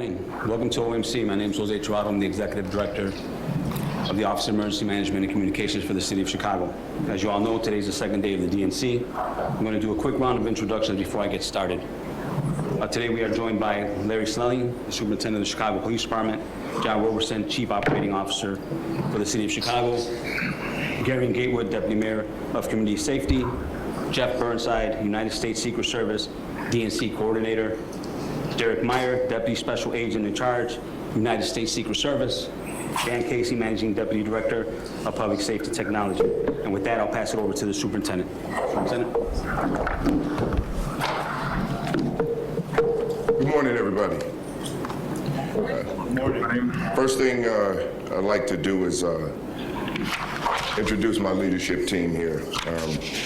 morning. Welcome to OMC. My name is Jose Tirado. I'm the Executive Director of the Office of Emergency Management and Communications for the City of Chicago. As you all know, today's the second day of the DNC. I'm going to do a quick round of introductions before I get started. Today we are joined by Larry Snelling, the Superintendent of the Chicago Police Department, John Roberson, Chief Operating Officer for the City of Chicago, Gary Gatewood, Deputy Mayor of Community Safety, Jeff Burnside, United States Secret Service, DNC Coordinator, Derek Meyer, Deputy Special Agent in Charge, United States Secret Service, Dan Casey, Managing Deputy Director of Public Safety Technology. And with that, I'll pass it over to the Superintendent. Superintendent. Good morning, everybody. Good morning. First thing I'd like to do is introduce my leadership team here.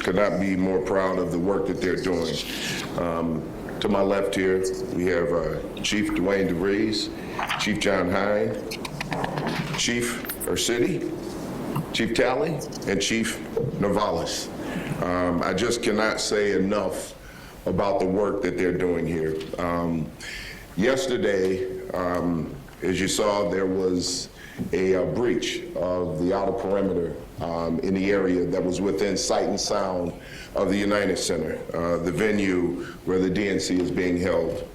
Could not be more proud of the work that they're doing. To my left here, we have Chief Dwayne DeVries, Chief John Hine, Chief Ursity, Chief Talley, and Chief Navalis. I just cannot say enough about the work that they're doing here. Yesterday, as you saw, there was a breach of the outer perimeter in the area that was within sight and sound of the United Center, the venue where the DNC is being held.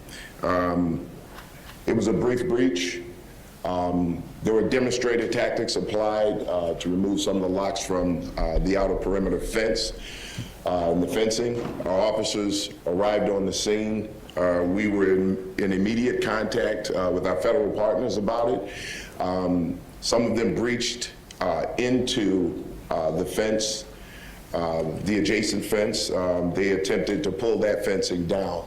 It was a brief breach. There were demonstrated tactics applied to remove some of the locks from the outer perimeter fence and the fencing. Our officers arrived on the scene. We were in immediate contact with our federal partners about it. Some of them breached into the fence, the adjacent fence. They attempted to pull that fencing down.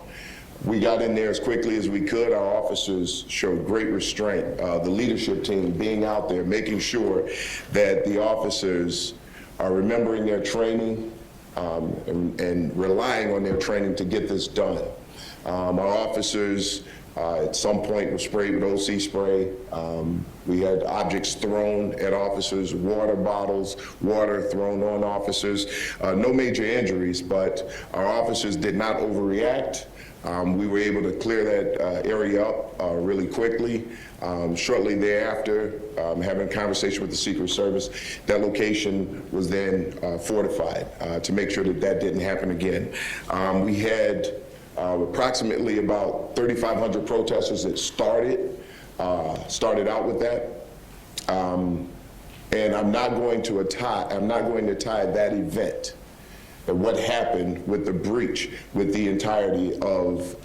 We got in there as quickly as we could. Our officers showed great restraint. The leadership team being out there, making sure that the officers are remembering their training and relying on their training to get this done. Our officers at some point were sprayed with OC spray. We had objects thrown at officers, water bottles, water thrown on officers. No major injuries, but our officers did not overreact. We were able to clear that area up really quickly. Shortly thereafter, having a conversation with the Secret Service, that location was then fortified to make sure that that didn't happen again. We had approximately about 3,500 protesters that started out with that. And I'm not going to tie that event and what happened with the breach with the entirety of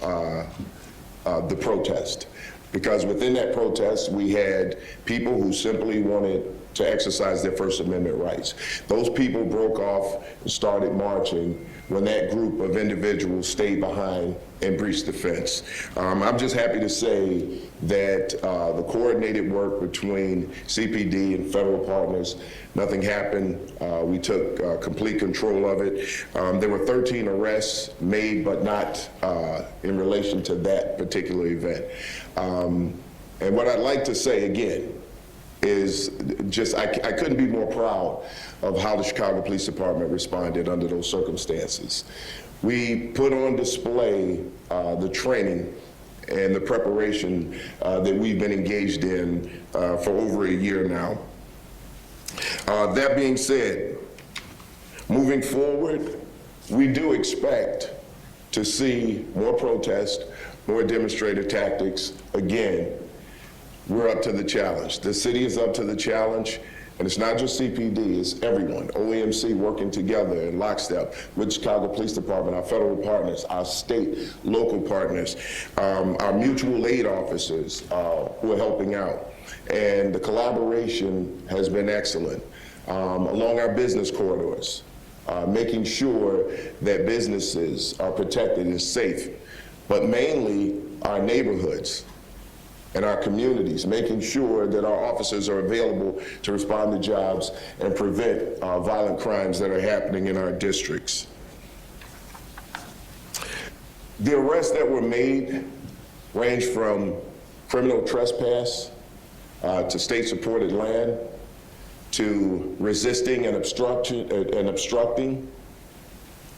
the protest. Because within that protest, we had people who simply wanted to exercise their First Amendment rights. Those people broke off and started marching when that group of individuals stayed behind and breached the fence. I'm just happy to say that the coordinated work between CPD and federal partners, nothing happened. We took complete control of it. There were 13 arrests made, but not in relation to that particular event. And what I'd like to say again is just, I couldn't be more proud of how the Chicago Police Department responded under those circumstances. We put on display the training and the preparation that we've been engaged in for over a year now. That being said, moving forward, we do expect to see more protests, more demonstrated tactics. Again, we're up to the challenge. The city is up to the challenge, and it's not just CPD, it's everyone. OMC working together in lockstep with Chicago Police Department, our federal partners, our state, local partners, our mutual aid officers who are helping out. And the collaboration has been excellent along our business corridors, making sure that businesses are protected and safe, but mainly our neighborhoods and our communities, making sure that our officers are available to respond to jobs and prevent violent crimes that are happening in our districts. The arrests that were made range from criminal trespass to state-supported land, to resisting and obstructing,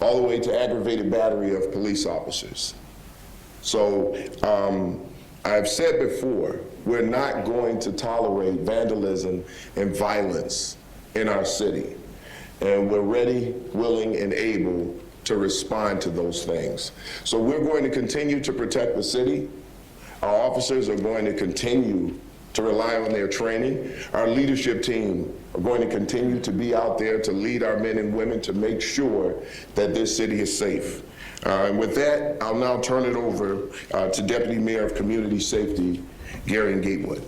all the way to aggravated battery of police officers. So I've said before, we're not going to tolerate vandalism and violence in our city. And we're ready, willing, and able to respond to those things. So we're going to continue to protect the city. Our officers are going to continue to rely on their training. Our leadership team are going to continue to be out there to lead our men and women to make sure that this city is safe. And with that, I'll now turn it over to Deputy Mayor of Community Safety, Gary Gatewood.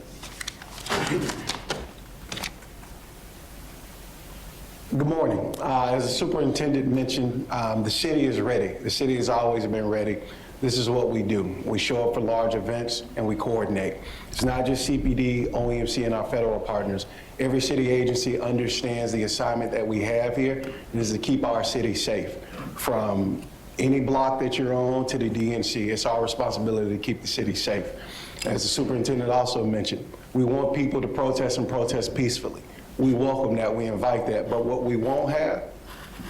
Good morning. As the superintendent mentioned, the city is ready. The city has always been ready. This is what we do. We show up for large events and we coordinate. It's not just CPD, OEMC, and our federal partners. Every city agency understands the assignment that we have here, and is to keep our city safe. From any block that you're on to the DNC, it's our responsibility to keep the city safe. As the superintendent also mentioned, we want people to protest and protest peacefully. We welcome that, we invite that, but what we won't have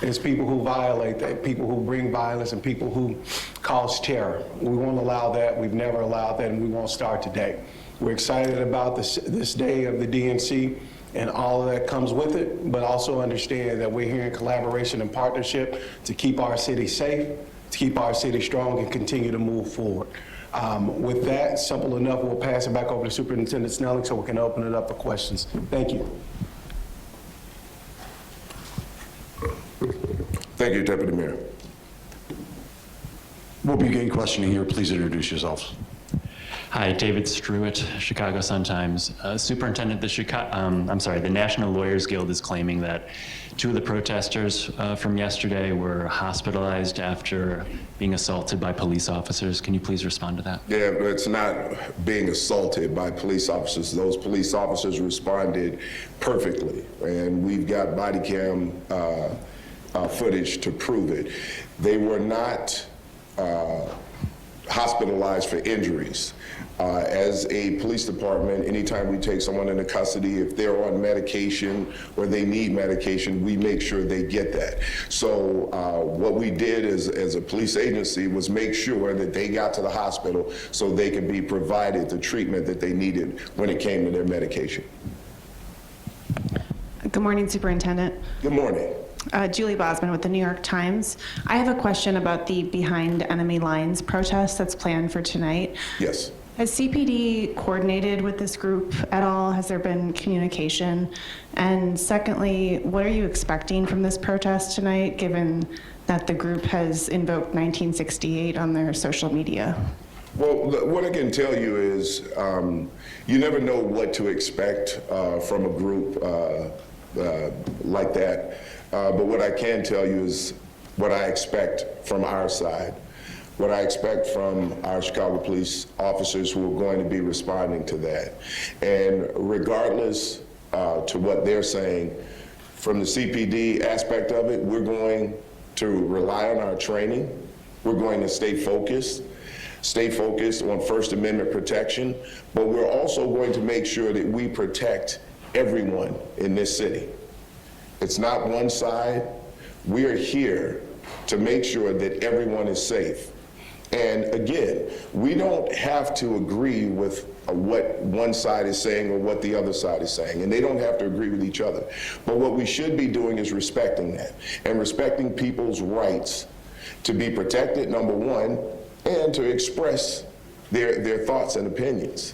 is people who violate that, people who bring violence and people who cause terror. We won't allow that, we've never allowed that, and we won't start today. We're excited about this day of the DNC and all of that comes with it, but also understand that we're here in collaboration and partnership to keep our city safe, to keep our city strong, and continue to move forward. With that, simple enough, we'll pass it back over to Superintendent Snelling so we can open it up for questions. Thank you. Thank you, Deputy Mayor. We'll begin questioning here. Please introduce yourselves. Hi, David Struitt, Chicago Sun-Times. Superintendent, the National Lawyers Guild is claiming that two of the protesters from yesterday were hospitalized after being assaulted by police officers. Can you please respond to that? Yeah, it's not being assaulted by police officers. Those police officers responded perfectly, and we've got body cam footage to prove it. They were not hospitalized for injuries. As a police department, anytime we take someone into custody, if they're on medication or they need medication, we make sure they get that. So what we did as a police agency was make sure that they got to the hospital so they could be provided the treatment that they needed when it came to their medication. Good morning, Superintendent. Good morning. Julie Bosman with the New York Times. I have a question about the Behind Enemy Lines protest that's planned for tonight. Yes. Has CPD coordinated with this group at all? Has there been communication? And secondly, what are you expecting from this protest tonight, given that the group has invoked 1968 on their social media? Well, what I can tell you is you never know what to expect from a group like that. But what I can tell you is what I expect from our side, what I expect from our Chicago police officers who are going to be responding to that. And regardless to what they're saying, from the CPD aspect of it, we're going to rely on our training. We're going to stay focused on First Amendment protection, but we're also going to make sure that we protect everyone in this city. It's not one side. We are here to make sure that everyone is safe. And again, we don't have to agree with what one side is saying or what the other side is saying, and they don't have to agree with each other. But what we should be doing is respecting that and respecting people's rights to be protected, number one, and to express their thoughts and opinions.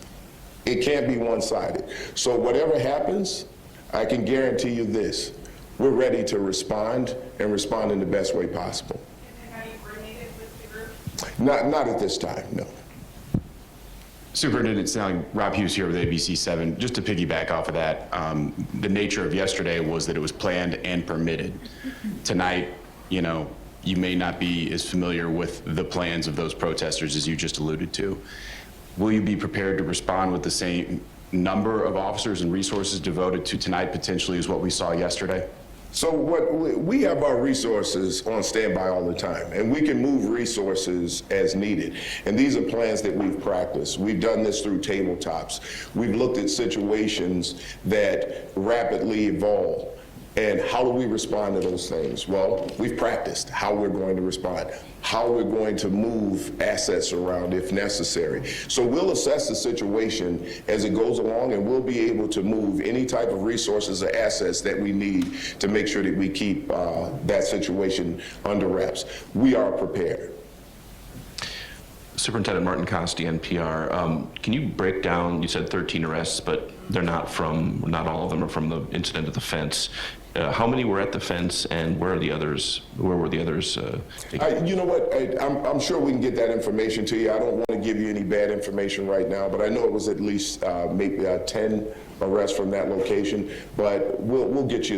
It can't be one-sided. So whatever happens, I can guarantee you this. We're ready to respond and respond in the best way possible. Have you coordinated with the group? Not at this time, no. Superintendent Snelling, Rob Hughes here with ABC7. Just to piggyback off of that, the nature of yesterday was that it was planned and permitted. Tonight, you know, you may not be as familiar with the plans of those protesters as you just alluded to. Will you be prepared to respond with the same number of officers and resources devoted to tonight potentially as what we saw yesterday? So we have our resources on standby all the time, and we can move resources as needed. And these are plans that we've practiced. We've done this through tabletops. We've looked at situations that rapidly evolve. And how do we respond to those things? Well, we've practiced how we're going to respond, how we're going to move assets around if necessary. So we'll assess the situation as it goes along, and we'll be able to move any type of resources or assets that we need to make sure that we keep that situation under wraps. We are prepared. Superintendent Martin Costi, NPR. Can you break down, you said 13 arrests, but they're not all of them are from the incident at the fence. How many were at the fence, and where were the others? You know what, I'm sure we can get that information to you. I don't want to give you any bad information right now, but I know it was at least maybe 10 arrests from that location, but we'll get you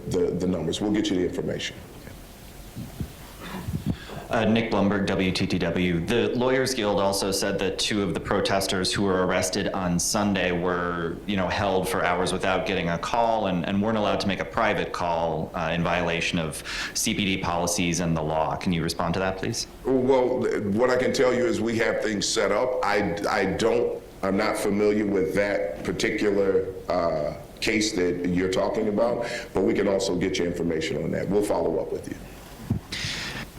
the numbers. We'll get you the information. Nick Blumberg, WTTW. The Lawyers Guild also said that 2 of the protesters who were arrested on Sunday were, held for hours without getting a call and weren't allowed to make a private call in violation of CPD policies and the law. Can you respond to that, please? Well, what I can tell you is we have things set up. I'm not familiar with that particular case that you're talking about, but we can also get you information on that. We'll follow up with you.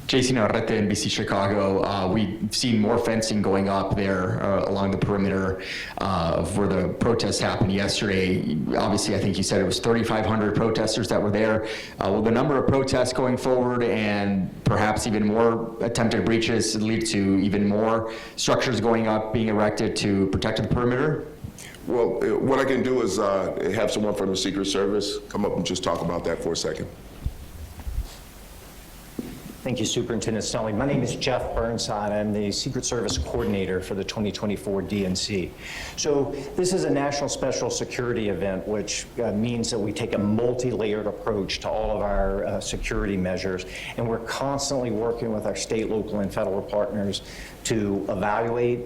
Jason Arrete, NBC Chicago. We've seen more fencing going up there along the perimeter of where the protests happened yesterday. Obviously, I think you said it was 3,500 protesters that were there. Will the number of protests going forward and perhaps even more attempted breaches lead to even more structures going up, being erected to protect the perimeter? Well, what I can do is have someone from the Secret Service come up and just talk about that for a second. Thank you, Superintendent Stelling. My name is Jeff Burnside. I'm the Secret Service Coordinator for the 2024 DNC. So this is a national special security event, which means that we take a multi-layered approach to all of our security measures, and we're constantly working with our state, local, and federal partners to evaluate,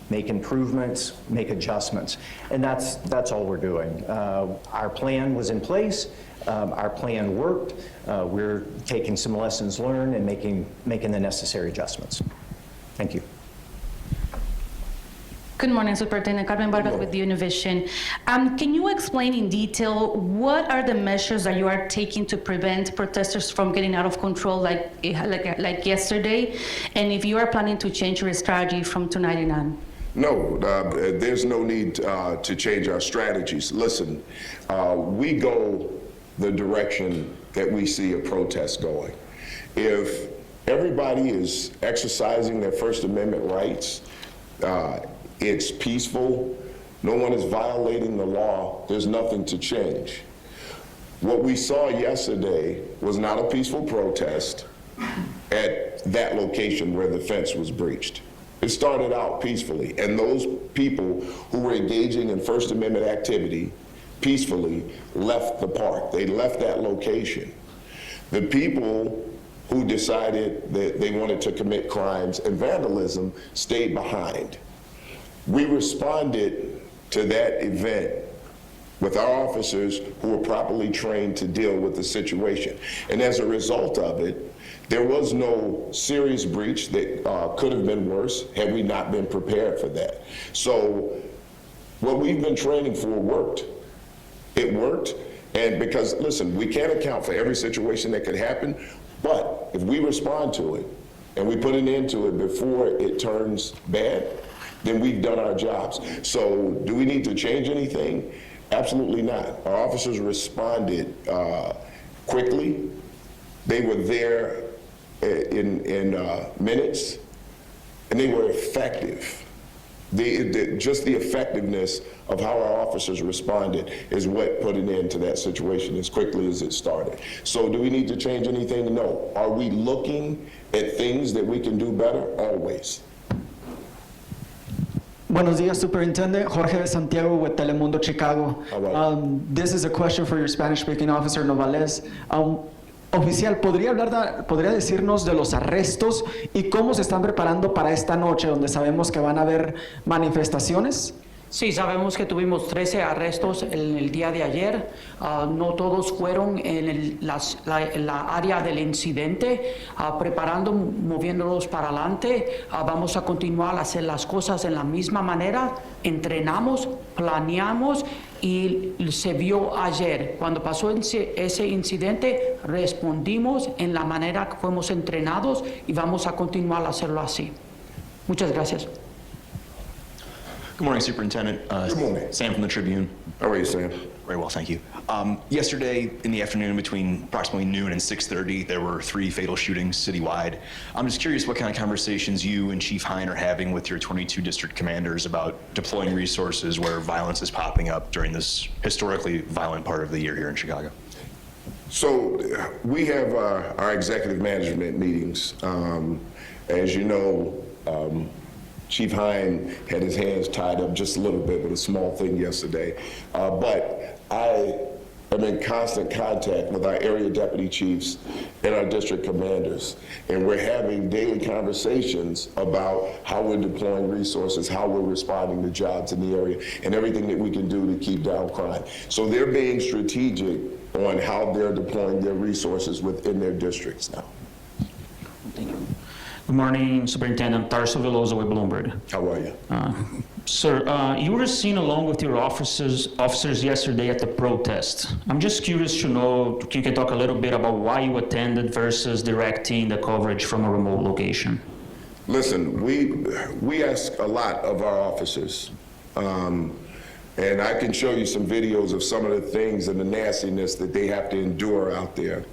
make improvements, make adjustments, and that's all we're doing. Our plan was in place. Our plan worked. We're taking some lessons learned and making the necessary adjustments. Thank you. Good morning, Superintendent Carmen Vargas with Univision. Can you explain in detail what are the measures that you are taking to prevent protesters from getting out of control like yesterday, and if you are planning to change your strategy from tonight on? No, there's no need to change our strategies. Listen, we go the direction that we see a protest going. If everybody is exercising their First Amendment rights, it's peaceful, no one is violating the law, there's nothing to change. What we saw yesterday was not a peaceful protest at that location where the fence was breached. It started out peacefully, and those people who were engaging in First Amendment activity peacefully left the park. They left that location. The people who decided that they wanted to commit crimes and vandalism stayed behind. We responded to that event with our officers who were properly trained to deal with the situation. And as a result of it, there was no serious breach that could have been worse had we not been prepared for that. So what we've been training for worked. It worked, and because, listen, we can't account for every situation that could happen, but if we respond to it and we put an end to it before it turns bad, then we've done our jobs. So do we need to change anything? Absolutely not. Our officers responded quickly. They were there in minutes, and they were effective. Just the effectiveness of how our officers responded is what put an end to that situation as quickly as it started. So do we need to change anything? No. Are we looking at things that we can do better? Always. Buenos días, Superintendent. Jorge de Santiago with Telemundo Chicago. This is a question for your Spanish-speaking officer, Novales. Oficial, ¿podría decirnos de los arrestos y cómo se están preparando para esta noche, donde sabemos que van a haber manifestaciones? Sí, sabemos que tuvimos 13 arrestos en el día de ayer. No todos fueron en la área del incidente, preparando, moviéndolos para adelante. Vamos a continuar a hacer las cosas en la misma manera. Entrenamos, planeamos y se vio ayer. Cuando pasó ese incidente, respondimos en la manera que fuimos entrenados y vamos a continuar a hacerlo así. Muchas gracias. Good morning, Superintendent. Good morning. Sam from the Tribune. How are you, Sam? Very well, thank you. Yesterday in the afternoon between approximately noon and 6:30, there were 3 fatal shootings citywide. I'm just curious what kind of conversations you and Chief Hine are having with your 22 district commanders about deploying resources where violence is popping up during this historically violent part of the year here in Chicago. So we have our executive management meetings. As you know, Chief Hine had his hands tied up just a little bit with a small thing yesterday. But I am in constant contact with our area deputy chiefs and our district commanders. And we're having daily conversations about how we're deploying resources, how we're responding to jobs in the area, and everything that we can do to keep down crime. So they're being strategic on how they're deploying their resources within their districts now. Good morning, Superintendent. Tarso Veloso with Bloomberg. How are you? Sir, you were seen along with your officers yesterday at the protest. I'm just curious to know, you can talk a little bit about why you attended versus directing the coverage from a remote location. Listen, we ask a lot of our officers. And I can show you some videos of some of the things and the nastiness that they have to endure out there.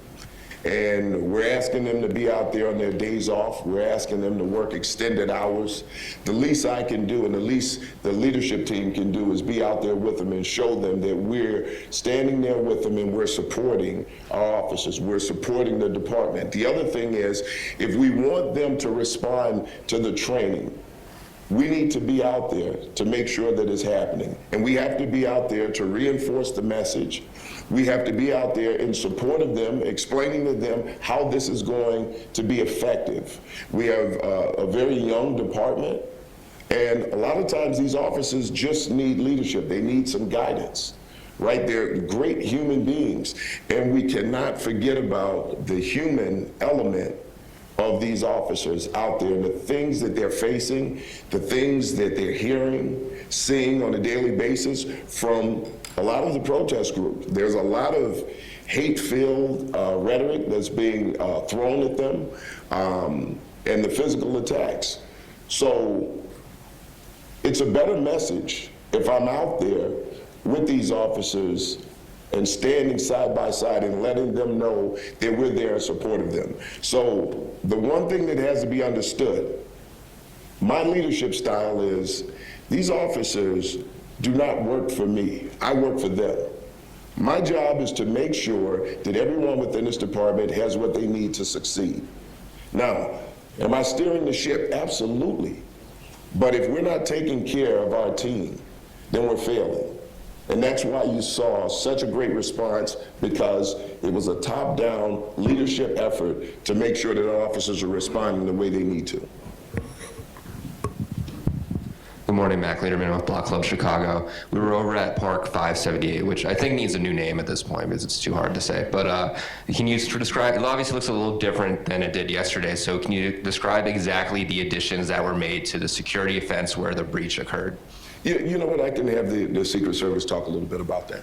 And we're asking them to be out there on their days off. We're asking them to work extended hours. The least I can do and the least the leadership team can do is be out there with them and show them that we're standing there with them and we're supporting our officers. We're supporting the department. The other thing is, if we want them to respond to the training, we need to be out there to make sure that it's happening. And we have to be out there to reinforce the message. We have to be out there in support of them, explaining to them how this is going to be effective. We have a very young department, and a lot of times these officers just need leadership. They need some guidance, right? They're great human beings, and we cannot forget about the human element of these officers out there, and the things that they're facing, the things that they're hearing, seeing on a daily basis from a lot of the protest groups. There's a lot of hate-filled rhetoric that's being thrown at them, and the physical attacks. So it's a better message if I'm out there with these officers and standing side by side and letting them know that we're there in support of them. So the one thing that has to be understood, my leadership style is these officers do not work for me. I work for them. My job is to make sure that everyone within this department has what they need to succeed. Now, am I steering the ship? Absolutely. But if we're not taking care of our team, then we're failing. And that's why you saw such a great response, because it was a top-down leadership effort to make sure that our officers are responding the way they need to. Good morning, Mac Lederman with Block Club Chicago. We were over at Park 578, which I think needs a new name at this point because it's too hard to say. But can you describe, it obviously looks a little different than it did yesterday, so can you describe exactly the additions that were made to the security fence where the breach occurred? You know what, I can have the Secret Service talk a little bit about that.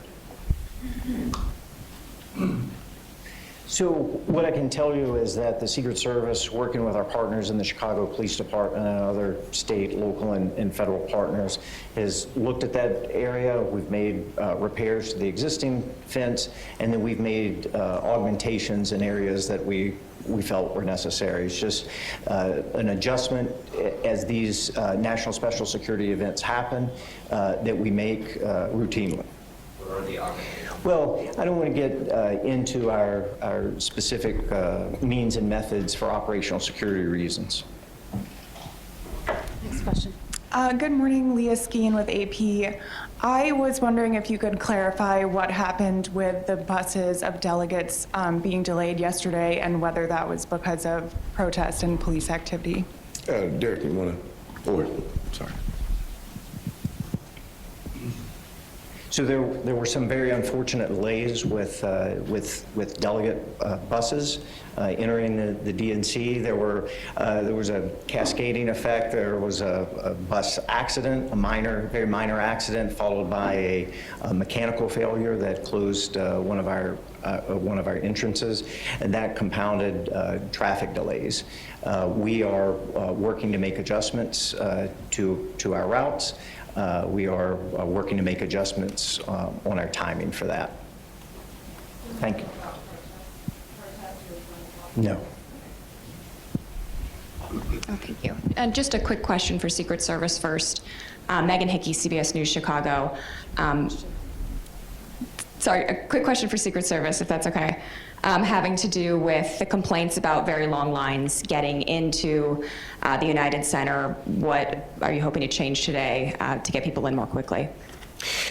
So what I can tell you is that the Secret Service, working with our partners in the Chicago Police Department and other state, local, and federal partners, has looked at that area. We've made repairs to the existing fence, and then we've made augmentations in areas that we felt were necessary. It's just an adjustment as these national special security events happen that we make routinely. What are the augmentations? Well, I don't want to get into our specific means and methods for operational security reasons. Next question. Good morning, Leah Skeen with AP. I was wondering if you could clarify what happened with the buses of delegates being delayed yesterday and whether that was because of protest and police activity. Derek, you want to? Sorry. So there were some very unfortunate delays with delegate buses entering the DNC. There was a cascading effect. There was a bus accident, very minor accident, followed by a mechanical failure that closed one of our entrances, and that compounded traffic delays. We are working to make adjustments to our routes. We are working to make adjustments on our timing for that. Thank you. No. Oh, thank you. And just a quick question for Secret Service first. Megan Hickey, CBS News, Chicago. Sorry, a quick question for Secret Service, if that's okay. Having to do with the complaints about very long lines getting into the United Center. What are you hoping to change today to get people in more quickly?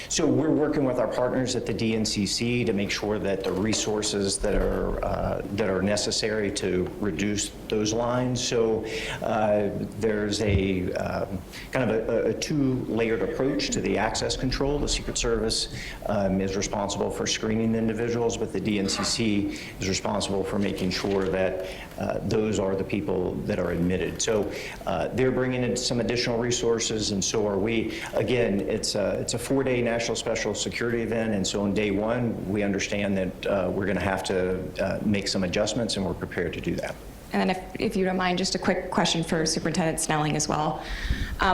So we're working with our partners at the DNCC to make sure that the resources that are necessary to reduce those lines. So there's a kind of a two-layered approach to the access control. The Secret Service is responsible for screening individuals, but the DNCC is responsible for making sure that those are the people that are admitted. So they're bringing in some additional resources, and so are we. Again, it's a 4-day national special security event, and so on day one, we understand that we're going to have to make some adjustments, and we're prepared to do that. And then if you don't mind, just a quick question for Superintendent Snelling as well.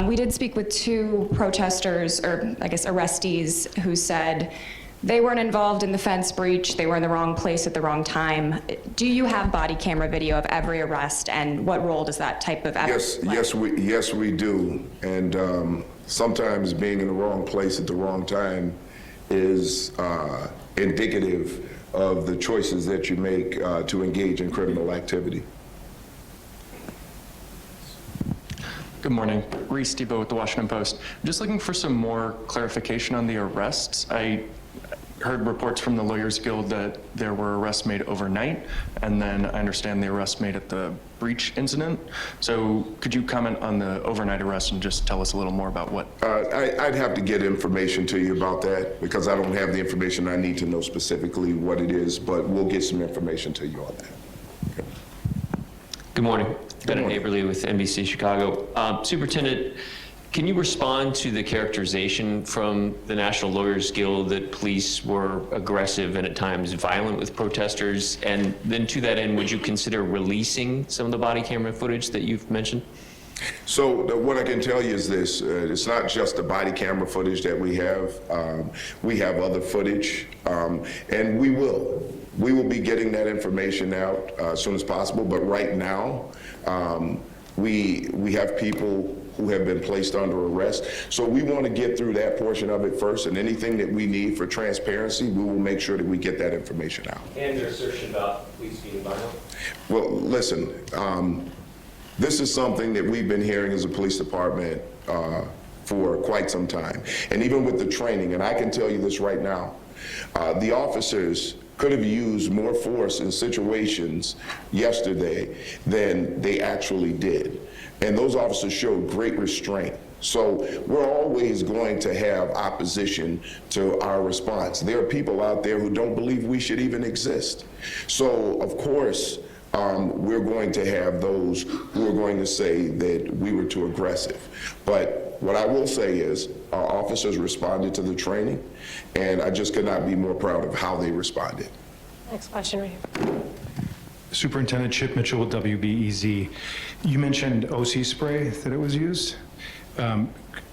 We did speak with 2 protesters, or I guess arrestees, who said they weren't involved in the fence breach, they were in the wrong place at the wrong time. Do you have body camera video of every arrest, and what role does that type of evidence play? Yes, we do. And sometimes being in the wrong place at the wrong time is indicative of the choices that you make to engage in criminal activity. Good morning. Reese Debo with the Washington Post. I'm just looking for some more clarification on the arrests. I heard reports from the Lawyers Guild that there were arrests made overnight, and then I understand the arrests made at the breach incident. So could you comment on the overnight arrest and just tell us a little more about what? I'd have to get information to you about that because I don't have the information I need to know specifically what it is, but we'll get some information to you on that. Okay. Good morning. Bennett Aberle with NBC Chicago. Superintendent, can you respond to the characterization from the National Lawyers Guild that police were aggressive and at times violent with protesters? And then to that end, would you consider releasing some of the body camera footage that you've mentioned? So what I can tell you is this, it's not just the body camera footage that we have. We have other footage, and we will be getting that information out as soon as possible. But right now, we have people who have been placed under arrest. So we want to get through that portion of it first, and anything that we need for transparency, we will make sure that we get that information out. And their assertion about police being violent? Well, listen, this is something that we've been hearing as a police department for quite some time. And even with the training, and I can tell you this right now, the officers could have used more force in situations yesterday than they actually did. And those officers showed great restraint. So we're always going to have opposition to our response. There are people out there who don't believe we should even exist. So of course, we're going to have those who are going to say that we were too aggressive. But what I will say is our officers responded to the training, and I just could not be more proud of how they responded. Next question right here. Superintendent Chip Mitchell with WBEZ. You mentioned OC spray that it was used.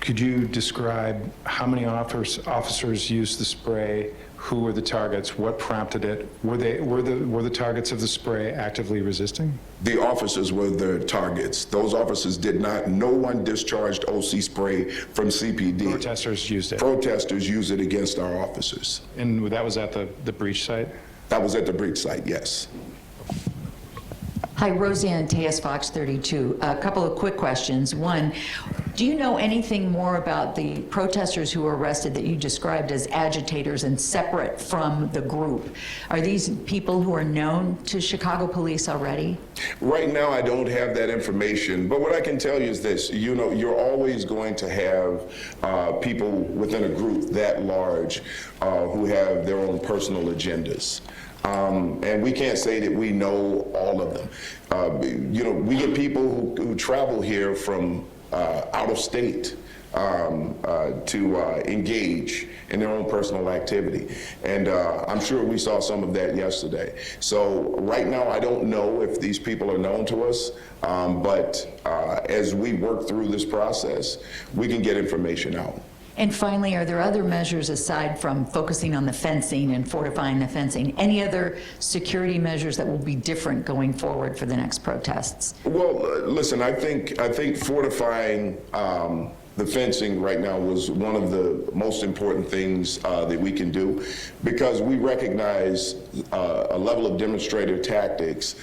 Could you describe how many officers used the spray? Who were the targets? What prompted it? Were the targets of the spray actively resisting? The officers were the targets. Those officers did not. No one discharged OC spray from CPD. Protesters used it. Protesters used it against our officers. And that was at the breach site? That was at the breach site, yes. Hi, Roseanne Tejas, Fox 32. A couple of quick questions. One, Do you know anything more about the protesters who were arrested that you described as agitators and separate from the group? Are these people who are known to Chicago police already? Right now, I don't have that information, but what I can tell you is this, you know, you're always going to have people within a group that large who have their own personal agendas. And we can't say that we know all of them. You know, we get people who travel here from out of state to engage in their own personal activity. And I'm sure we saw some of that yesterday. So right now, I don't know if these people are known to us, but as we work through this process, we can get information out. And finally, are there other measures aside from focusing on the fencing and fortifying the fencing? Any other security measures that will be different going forward for the next protests? Well, listen, I think fortifying the fencing right now was one of the most important things that we can do, because we recognize a level of demonstrative tactics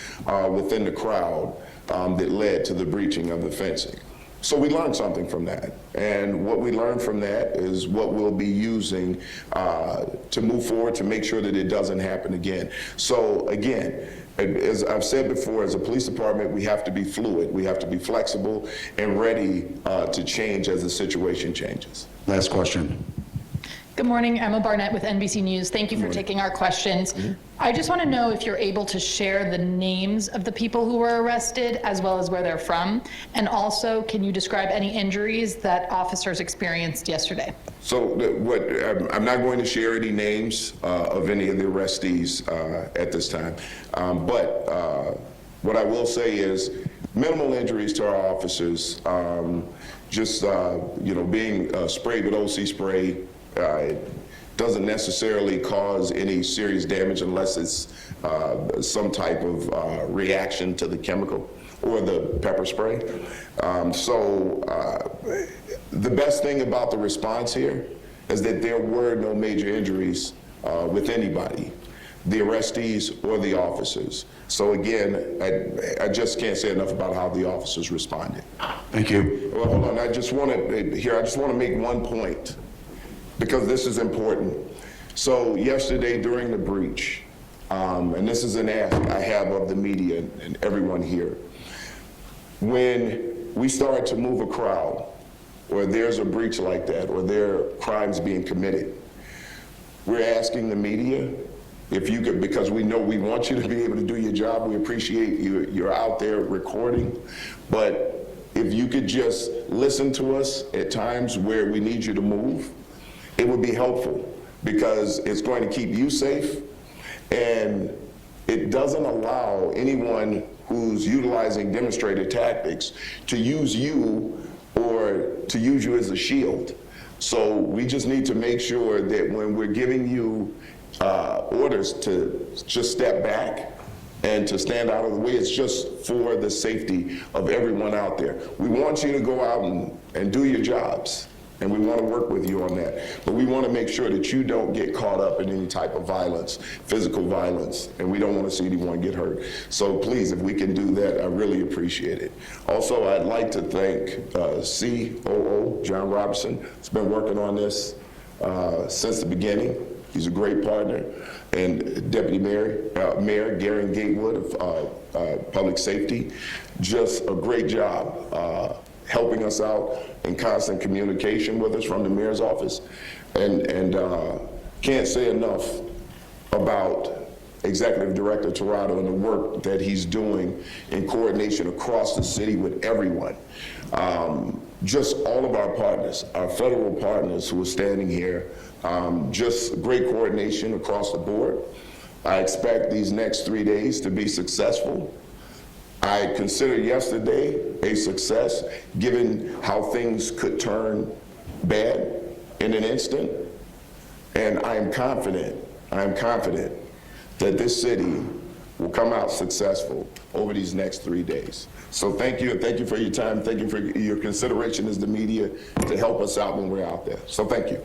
within the crowd that led to the breaching of the fencing. So we learned something from that, and what we learned from that is what we'll be using to move forward to make sure that it doesn't happen again. So again, as I've said before, as a police department, we have to be fluid, we have to be flexible and ready to change as the situation changes. Last question. Good morning, Emma Barnett with NBC News. Thank you for taking our questions. I just want to know if you're able to share the names of the people who were arrested as well as where they're from. And also, can you describe any injuries that officers experienced yesterday? So I'm not going to share any names of any of the arrestees at this time. But what I will say is minimal injuries to our officers, just you know, being sprayed with OC spray. It doesn't necessarily cause any serious damage unless it's some type of reaction to the chemical or the pepper spray. The best thing about the response here is that there were no major injuries with anybody, the arrestees or the officers. So again, I just can't say enough about how the officers responded. Thank you. Well, hold on, I just want to make one point, because this is important. So yesterday during the breach, and this is an ask I have of the media and everyone here, when we start to move a crowd, or there's a breach like that, or there are crimes being committed, we're asking the media, if you could, because we know we want you to be able to do your job, we appreciate you're out there recording, but if you could just listen to us at times where we need you to move, it would be helpful, because it's going to keep you safe, and it doesn't allow anyone who's utilizing demonstrated tactics to use you or to use you as a shield. So we just need to make sure that when we're giving you orders to just step back and to stand out of the way, it's just for the safety of everyone out there. We want you to go out and do your jobs, and we want to work with you on that. But we want to make sure that you don't get caught up in any type of violence, physical violence, and we don't want to see anyone get hurt. So please, if we can do that, I really appreciate it. Also, I'd like to thank COO John Robertson. He's been working on this since the beginning. He's a great partner. And Deputy Mayor Gary Gatewood of Public Safety, just a great job helping us out in constant communication with us from the mayor's office. And can't say enough about Executive Director Tirado and the work that he's doing in coordination across the city with everyone. Just all of our partners, our federal partners who are standing here, just great coordination across the board. I expect these next 3 days to be successful. I consider yesterday a success, given how things could turn bad in an instant. And I am confident that this city will come out successful over these next 3 days. So thank you, and thank you for your time. Thank you for your consideration as the media to help us out when we're out there. So thank you.